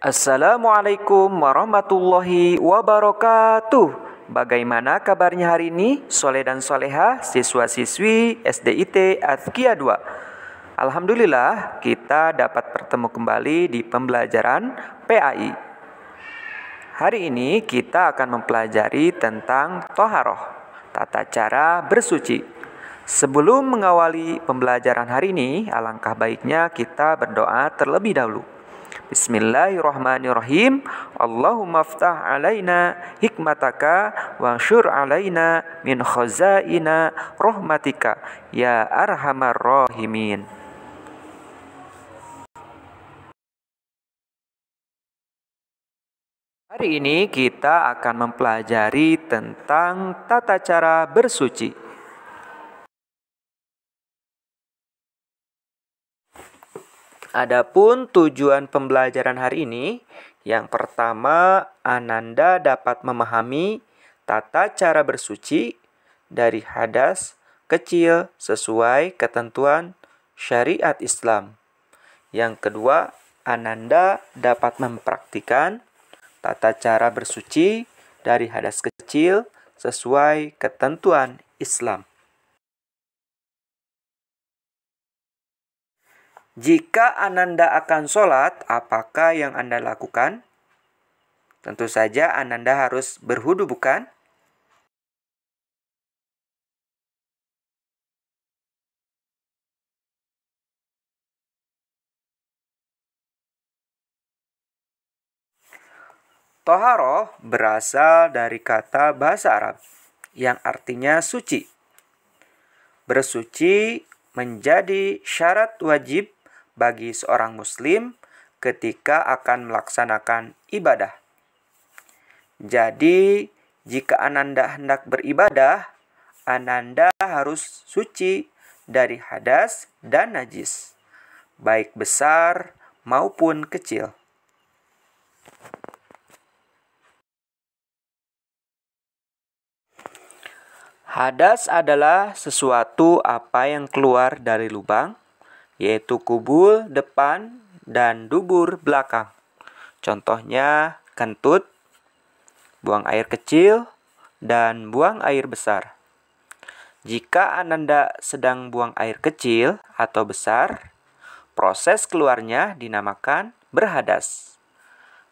Assalamualaikum warahmatullahi wabarakatuh. Bagaimana kabarnya hari ini, Soleh dan Soleha, siswa-siswi SDIT Azkia 2? Alhamdulillah, kita dapat bertemu kembali di pembelajaran PAI. Hari ini kita akan mempelajari tentang Toharoh, tata cara bersuci. Sebelum mengawali pembelajaran hari ini, alangkah baiknya kita berdoa terlebih dahulu. Bismillahirrahmanirrahim. Allahumma ftah alaina hikmataka wa syur alaina min khazaina rahmatika ya arhamar rahimin. Hari ini kita akan mempelajari tentang tata cara bersuci. Adapun tujuan pembelajaran hari ini, yang pertama, Ananda dapat memahami tata cara bersuci dari hadas kecil sesuai ketentuan syariat Islam. Yang kedua, Ananda dapat mempraktikkan tata cara bersuci dari hadas kecil sesuai ketentuan Islam. Jika Ananda akan sholat, apakah yang Anda lakukan? Tentu saja Ananda harus berwudu, bukan? Toharoh berasal dari kata bahasa Arab yang artinya suci. Bersuci menjadi syarat wajib bagi seorang muslim ketika akan melaksanakan ibadah. Jadi, jika Ananda hendak beribadah, Ananda harus suci dari hadas dan najis, baik besar maupun kecil. Hadas adalah sesuatu apa yang keluar dari lubang, yaitu kubul depan dan dubur belakang. Contohnya kentut, buang air kecil, dan buang air besar. Jika Ananda sedang buang air kecil atau besar, proses keluarnya dinamakan berhadas.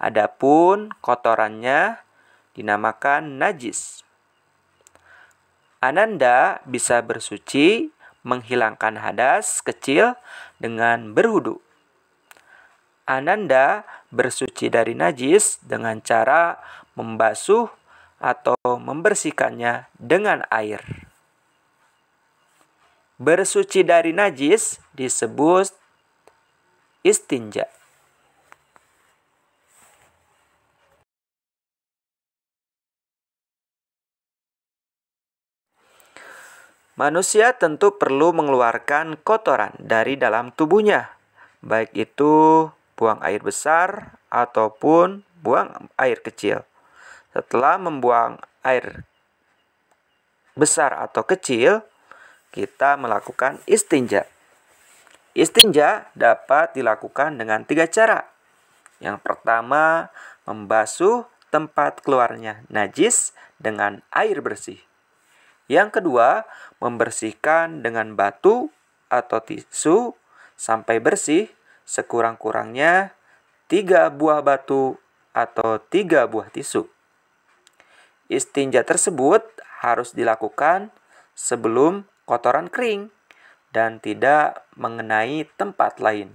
Adapun kotorannya dinamakan najis. Ananda bisa bersuci menghilangkan hadas kecil dengan berwudu. Ananda bersuci dari najis dengan cara membasuh atau membersihkannya dengan air. Bersuci dari najis disebut istinja. Manusia tentu perlu mengeluarkan kotoran dari dalam tubuhnya, baik itu buang air besar ataupun buang air kecil. Setelah membuang air besar atau kecil, kita melakukan istinja. Istinja dapat dilakukan dengan 3 cara. Yang pertama, membasuh tempat keluarnya najis dengan air bersih. Yang kedua, membersihkan dengan batu atau tisu sampai bersih, sekurang-kurangnya 3 buah batu atau 3 buah tisu. Istinja tersebut harus dilakukan sebelum kotoran kering dan tidak mengenai tempat lain.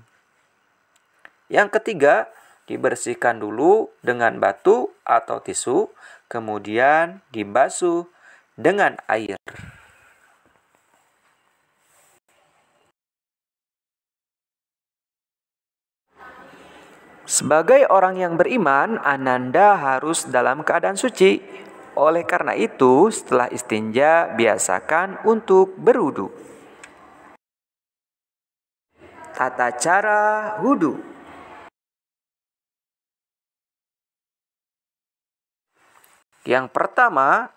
Yang ketiga, dibersihkan dulu dengan batu atau tisu, kemudian dibasuh dengan air. Sebagai orang yang beriman, Ananda harus dalam keadaan suci. Oleh karena itu, setelah istinja, biasakan untuk berwudu. Tata cara wudu. Yang pertama,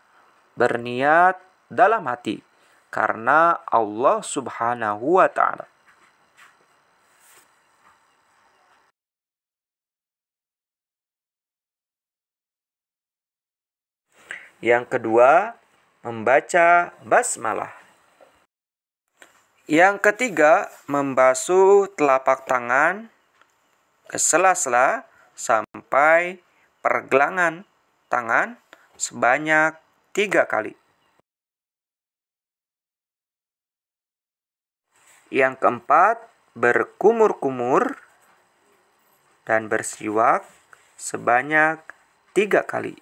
berniat dalam hati karena Allah Subhanahu wa Ta'ala. Yang kedua, membaca basmalah. Yang ketiga, membasuh telapak tangan ke sela-sela sampai pergelangan tangan sebanyak 3 kali. Yang keempat, berkumur-kumur dan bersiwak sebanyak 3 kali.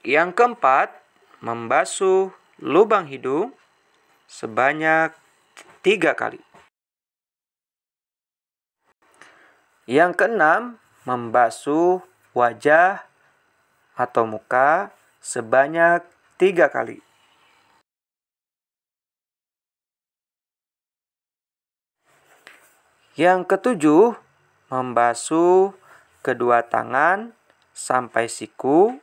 Yang keempat, membasuh lubang hidung sebanyak 3 kali. Yang keenam, membasuh wajah atau muka sebanyak 3 kali. Yang ketujuh, membasuh kedua tangan sampai siku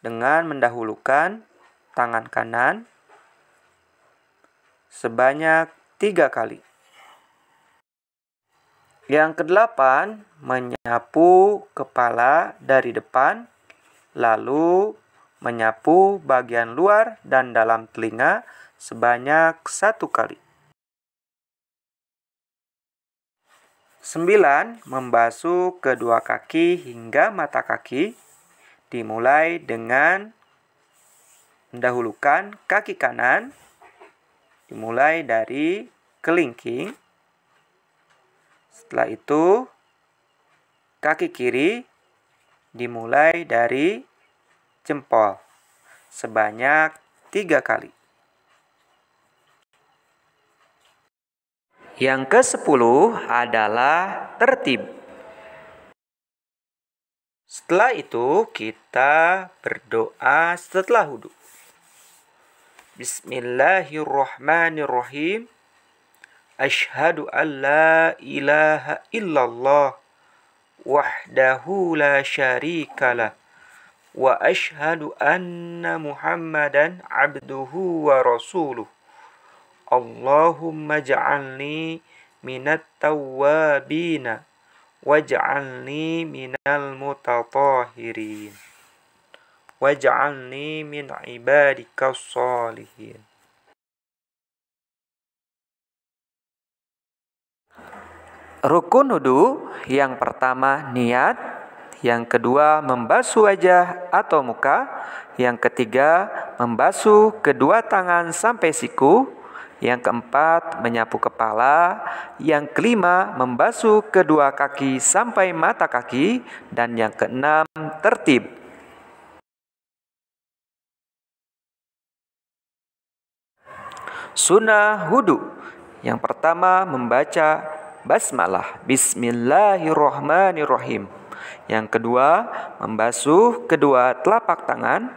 dengan mendahulukan tangan kanan sebanyak 3 kali. Yang kedelapan, menyapu kepala dari depan, lalu menyapu bagian luar dan dalam telinga sebanyak 1 kali. 9. Membasuh kedua kaki hingga mata kaki, dimulai dengan mendahulukan kaki kanan, dimulai dari kelingking. Setelah itu, kaki kiri dimulai dari jempol sebanyak 3 kali. Yang ke-10 adalah tertib. Setelah itu kita berdoa setelah wudhu. Bismillahirrahmanirrahim. Asyhadu an la ilaha illallah wahdahu la syarikalah wa asyhadu anna Muhammadan abduhu wa rasuluh. Allahumma ja'alni minat tawwabina waj'alni minal mutatahirin waj'alni min ibadikas sholihin. Rukun wudhu, yang pertama niat, yang kedua membasuh wajah atau muka, yang ketiga membasuh kedua tangan sampai siku, yang keempat menyapu kepala, yang kelima membasuh kedua kaki sampai mata kaki, dan yang keenam tertib. Sunnah wudhu, yang pertama membaca basmalah, bismillahirrahmanirrahim. Yang kedua, membasuh kedua telapak tangan.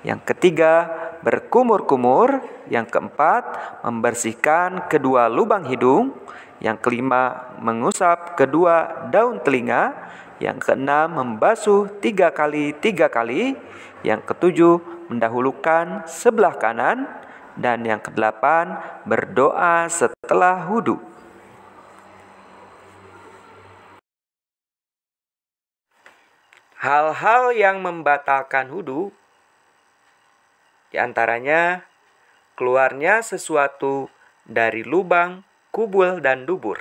Yang ketiga, berkumur-kumur. Yang keempat, membersihkan kedua lubang hidung. Yang kelima, mengusap kedua daun telinga. Yang keenam, membasuh 3 kali 3 kali. Yang ketujuh, mendahulukan sebelah kanan. Dan yang kedelapan, berdoa setelah wudhu. Hal-hal yang membatalkan wudhu, diantaranya keluarnya sesuatu dari lubang, kubul, dan dubur,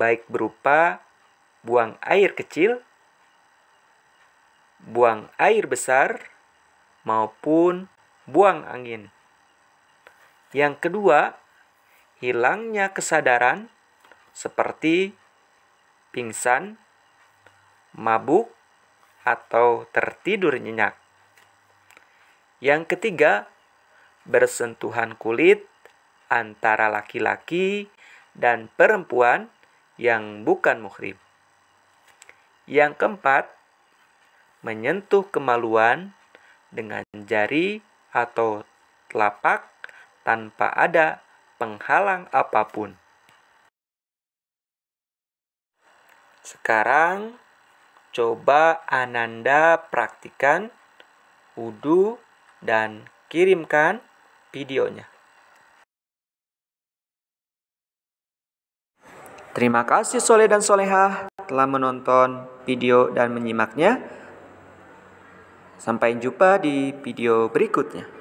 baik berupa buang air kecil, buang air besar, maupun buang angin. Yang kedua, hilangnya kesadaran seperti pingsan, mabuk, atau tertidur nyenyak. Yang ketiga, bersentuhan kulit antara laki-laki dan perempuan yang bukan muhrim. Yang keempat, menyentuh kemaluan dengan jari atau telapak tanpa ada penghalang apapun. Sekarang coba Ananda praktikan wudhu dan kirimkan videonya. Terima kasih Soleh dan Solehah telah menonton video dan menyimaknya. Sampai jumpa di video berikutnya.